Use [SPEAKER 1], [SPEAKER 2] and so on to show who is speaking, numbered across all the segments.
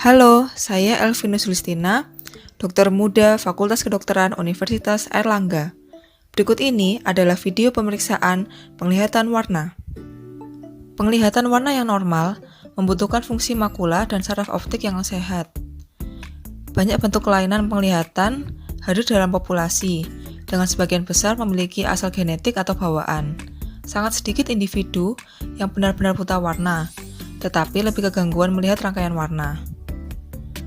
[SPEAKER 1] Halo, saya Elvinus Sulistina, dokter muda Fakultas Kedokteran Universitas Airlangga. Berikut ini adalah video pemeriksaan penglihatan warna. Penglihatan warna yang normal membutuhkan fungsi makula dan saraf optik yang sehat. Banyak bentuk kelainan penglihatan hadir dalam populasi, dengan sebagian besar memiliki asal genetik atau bawaan. Sangat sedikit individu yang benar-benar buta warna, tetapi lebih ke gangguan melihat rangkaian warna.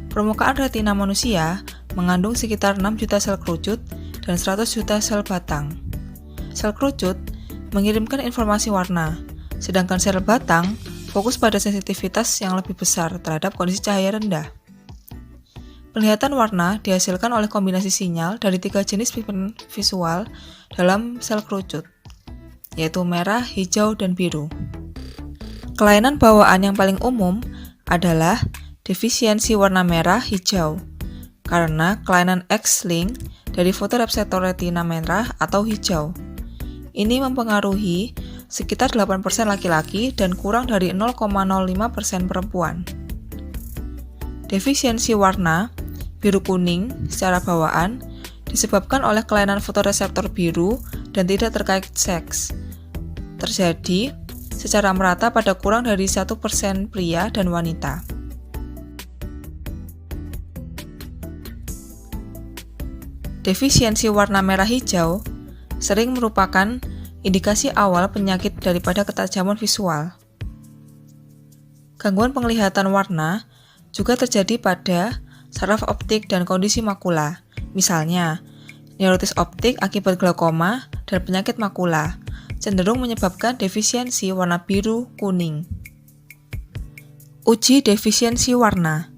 [SPEAKER 1] Permukaan retina manusia mengandung sekitar 6 juta sel kerucut dan 100 juta sel batang. Sel kerucut mengirimkan informasi warna, sedangkan sel batang fokus pada sensitivitas yang lebih besar terhadap kondisi cahaya rendah. Penglihatan warna dihasilkan oleh kombinasi sinyal dari 3 jenis pigmen visual dalam sel kerucut, yaitu merah, hijau, dan biru. Kelainan bawaan yang paling umum adalah defisiensi warna merah hijau, karena kelainan X-link dari fotoreseptor retina merah atau hijau. Ini mempengaruhi sekitar 8% laki-laki dan kurang dari 0,05% perempuan. Defisiensi warna biru kuning secara bawaan disebabkan oleh kelainan fotoreseptor biru dan tidak terkait seks. Terjadi secara merata pada kurang dari 1% pria dan wanita. Defisiensi warna merah hijau sering merupakan indikasi awal penyakit daripada ketajaman visual. Gangguan penglihatan warna juga terjadi pada saraf optik dan kondisi makula, misalnya neurotis optik akibat glaukoma dan penyakit makula, cenderung menyebabkan defisiensi warna biru kuning. Uji defisiensi warna.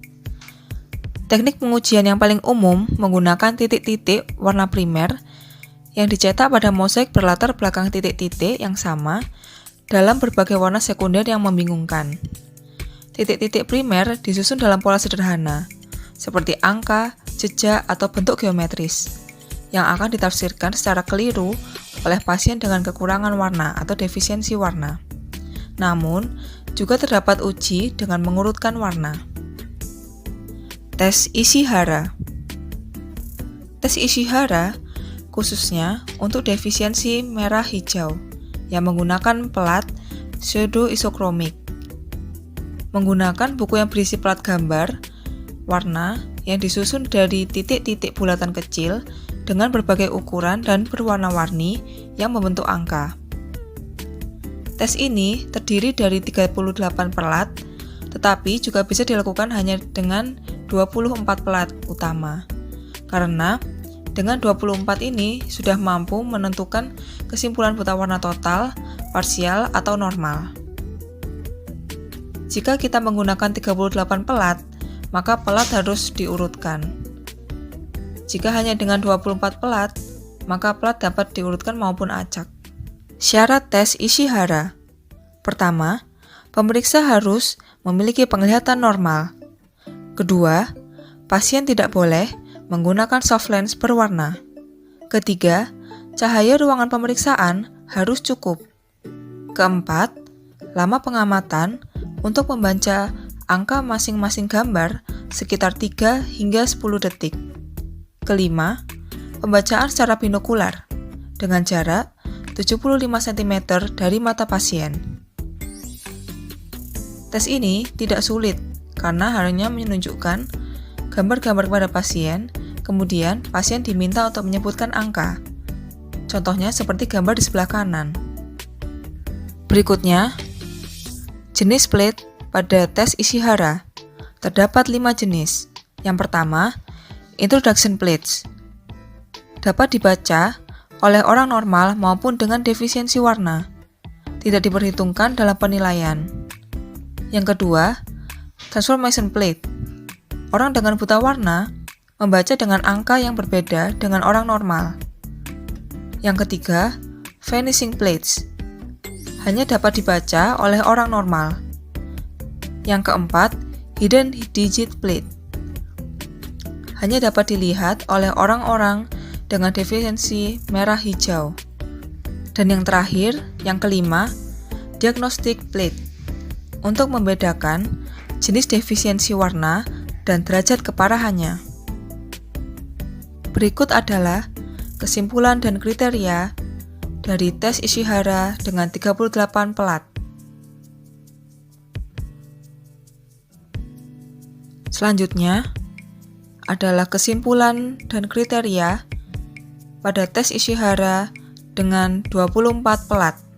[SPEAKER 1] Teknik pengujian yang paling umum menggunakan titik-titik warna primer yang dicetak pada mosaik berlatar belakang titik-titik yang sama dalam berbagai warna sekunder yang membingungkan. Titik-titik primer disusun dalam pola sederhana, seperti angka, jejak, atau bentuk geometris, yang akan ditafsirkan secara keliru oleh pasien dengan kekurangan warna atau defisiensi warna. Namun, juga terdapat uji dengan mengurutkan warna. Tes Ishihara. Tes Ishihara khususnya untuk defisiensi merah hijau yang menggunakan pelat pseudoisokromik. Menggunakan buku yang berisi pelat gambar warna yang disusun dari titik-titik bulatan kecil dengan berbagai ukuran dan berwarna-warni yang membentuk angka. Tes ini terdiri dari 38 pelat, tetapi juga bisa dilakukan hanya dengan 24 pelat utama, karena dengan 24 ini sudah mampu menentukan kesimpulan buta warna total, parsial, atau normal. Jika kita menggunakan 38 pelat, maka pelat harus diurutkan. Jika hanya dengan 24 pelat, maka pelat dapat diurutkan maupun acak. Syarat tes Ishihara. Pertama, pemeriksa harus memiliki penglihatan normal. Kedua, pasien tidak boleh menggunakan soft lens berwarna. Ketiga, cahaya ruangan pemeriksaan harus cukup. Keempat, lama pengamatan untuk membaca angka masing-masing gambar sekitar 3 hingga 10 detik. Kelima, pembacaan secara binokular dengan jarak 75 cm dari mata pasien. Tes ini tidak sulit karena hanya menunjukkan gambar-gambar kepada pasien, kemudian pasien diminta untuk menyebutkan angka. Contohnya seperti gambar di sebelah kanan. Berikutnya, jenis plate pada tes Ishihara. Terdapat 5 jenis. Yang pertama, introduction plates. Dapat dibaca oleh orang normal maupun dengan defisiensi warna. Tidak diperhitungkan dalam penilaian. Yang kedua, transformation plate. Orang dengan buta warna membaca dengan angka yang berbeda dengan orang normal. Yang ketiga, vanishing plates. Hanya dapat dibaca oleh orang normal. Yang keempat, hidden digit plate. Hanya dapat dilihat oleh orang-orang dengan defisiensi merah hijau. Dan yang terakhir, yang kelima, diagnostic plate. Untuk membedakan jenis defisiensi warna dan derajat keparahannya. Berikut adalah kesimpulan dan kriteria dari tes Ishihara dengan 38 pelat. Selanjutnya adalah kesimpulan dan kriteria pada tes Ishihara dengan 24 pelat.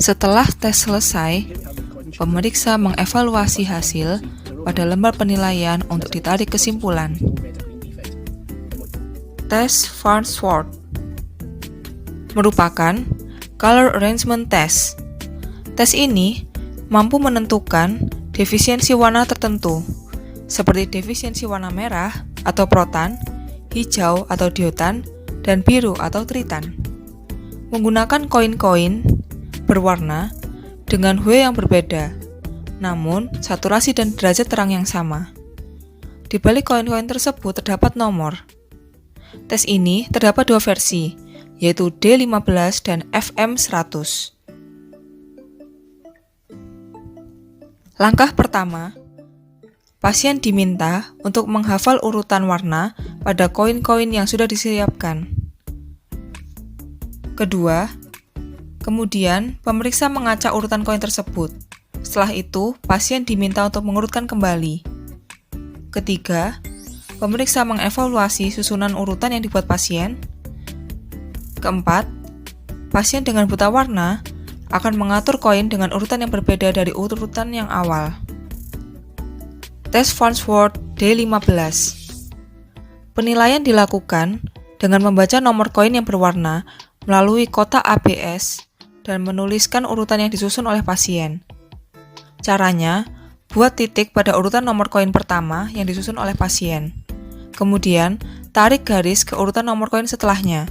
[SPEAKER 1] Setelah tes selesai, pemeriksa mengevaluasi hasil pada lembar penilaian untuk ditarik kesimpulan. Tes Farnsworth merupakan color arrangement test. Tes ini mampu menentukan defisiensi warna tertentu, seperti defisiensi warna merah atau protan, hijau atau diotan, dan biru atau tritan. Menggunakan koin-koin berwarna dengan hue yang berbeda, namun saturasi dan derajat terang yang sama. Di balik koin-koin tersebut terdapat nomor. Tes ini terdapat dua versi, yaitu D15 dan FM100. Langkah pertama, pasien diminta untuk menghafal urutan warna pada koin-koin yang sudah disiapkan. Kedua, kemudian pemeriksa mengacak urutan koin tersebut. Setelah itu, pasien diminta untuk mengurutkan kembali. Ketiga, pemeriksa mengevaluasi susunan urutan yang dibuat pasien. Keempat, pasien dengan buta warna akan mengatur koin dengan urutan yang berbeda dari urutan yang awal. Tes Farnsworth D15. Penilaian dilakukan dengan membaca nomor koin yang berwarna melalui kotak ABS dan menuliskan urutan yang disusun oleh pasien. Caranya, buat titik pada urutan nomor koin pertama yang disusun oleh pasien. Kemudian, tarik garis ke urutan nomor koin setelahnya.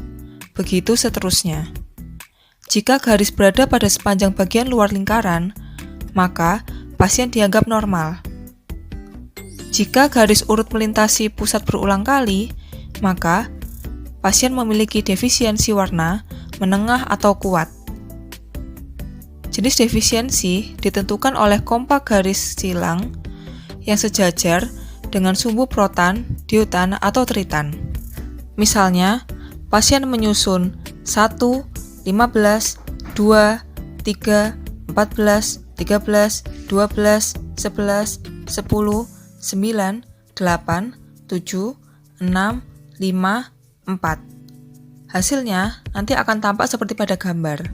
[SPEAKER 1] Begitu seterusnya. Jika garis berada pada sepanjang bagian luar lingkaran, maka pasien dianggap normal. Jika garis urut melintasi pusat berulang kali, maka pasien memiliki defisiensi warna menengah atau kuat. Jenis defisiensi ditentukan oleh kompa garis silang yang sejajar dengan sumbu protan, diotan, atau tritan. Misalnya, pasien menyusun 1, 15, 2, 3, 14, 13, 12, 11, 10, 9, 8, 7, 6, 5, 4. Hasilnya nanti akan tampak seperti pada gambar.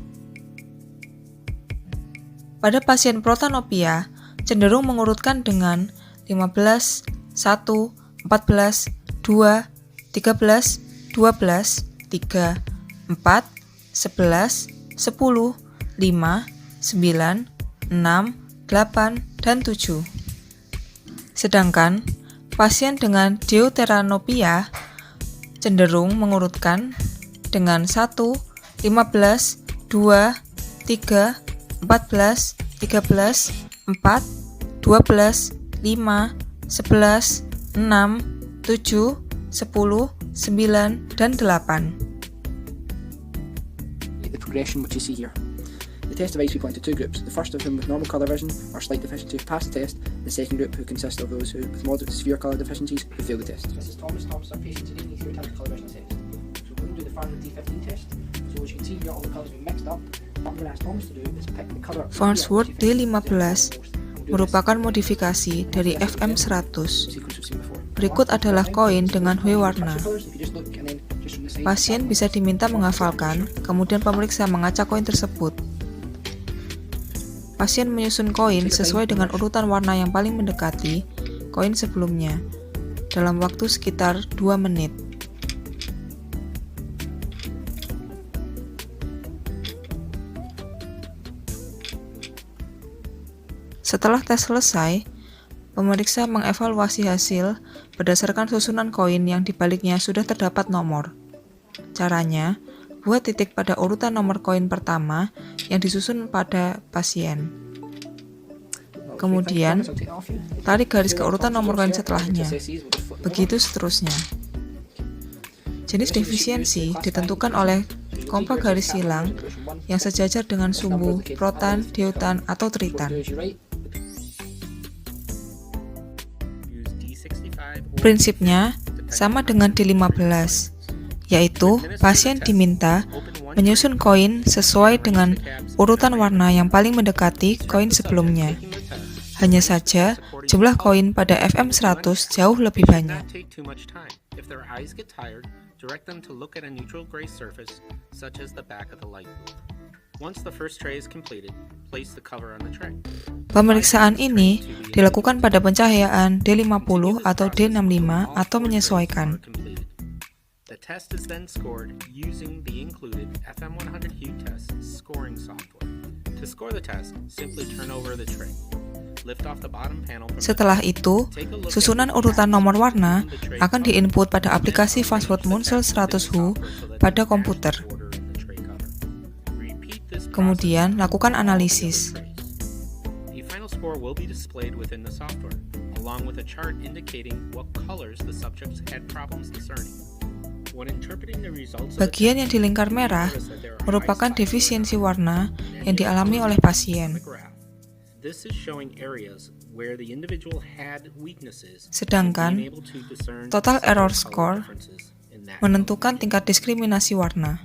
[SPEAKER 1] Pada pasien protanopia, cenderung mengurutkan dengan 15, 1, 14, 2, 13, 12, 3, 4, 11, 10, 5, 9, 6, 8, dan 7. Sedangkan pasien dengan deuteranopia cenderung mengurutkan dengan 1, 15, 2, 3, 14, 13, 4, 12, 5, 11, 6, 7, 10, 9, dan 8.
[SPEAKER 2] The progression which you see here. The test device we put into two groups. The first of whom with normal colour vision or slight deficiency passed the test. The second group, who consists of those who with moderate to severe colour deficiencies, who failed the test. Mrs. Thomas, our patient today, needs here to have a colour vision test. So we're going to do the Farnsworth D15 test. So as you can see here, all the colours have been mixed up. What I'm going to ask Thomas to do is pick the colour.
[SPEAKER 1] Farnsworth D15 merupakan modifikasi dari FM100. Berikut adalah koin dengan hue warna. Pasien bisa diminta menghafalkan, kemudian pemeriksa mengacak koin tersebut. pasien menyusun koin sesuai dengan urutan warna yang paling mendekati koin sebelumnya dalam waktu sekitar 2 menit. Setelah tes selesai, pemeriksa mengevaluasi hasil berdasarkan susunan koin yang dibaliknya sudah terdapat nomor. Caranya, buat titik pada urutan nomor koin pertama yang disusun pada pasien. Kemudian, tarik garis ke urutan nomor koin setelahnya. Begitu seterusnya. Jenis defisiensi ditentukan oleh kompa garis silang yang sejajar dengan sumbu, protan, deutan, atau tritan. Prinsipnya sama dengan D15. Yaitu pasien diminta menyusun koin sesuai dengan urutan warna yang paling mendekati koin sebelumnya. Hanya saja, jumlah koin pada FM100 jauh lebih banyak. Pemeriksaan ini dilakukan pada pencahayaan D50 atau D65 atau menyesuaikan.
[SPEAKER 3] The test is then scored using the included FM100 Hue Test scoring software. To score the test, simply turn over the tray. Lift off the bottom panel from
[SPEAKER 1] Setelah itu, susunan urutan nomor warna akan diinput pada aplikasi Fastword Munsell 100 Hue pada komputer. Kemudian, lakukan analisis.
[SPEAKER 3] The final score will be displayed within the software, along with a chart indicating what colors the subjects had problems discerning.
[SPEAKER 1] Bagian yang di lingkar merah merupakan defisiensi warna yang dialami oleh pasien. Sedangkan total error score menentukan tingkat diskriminasi warna.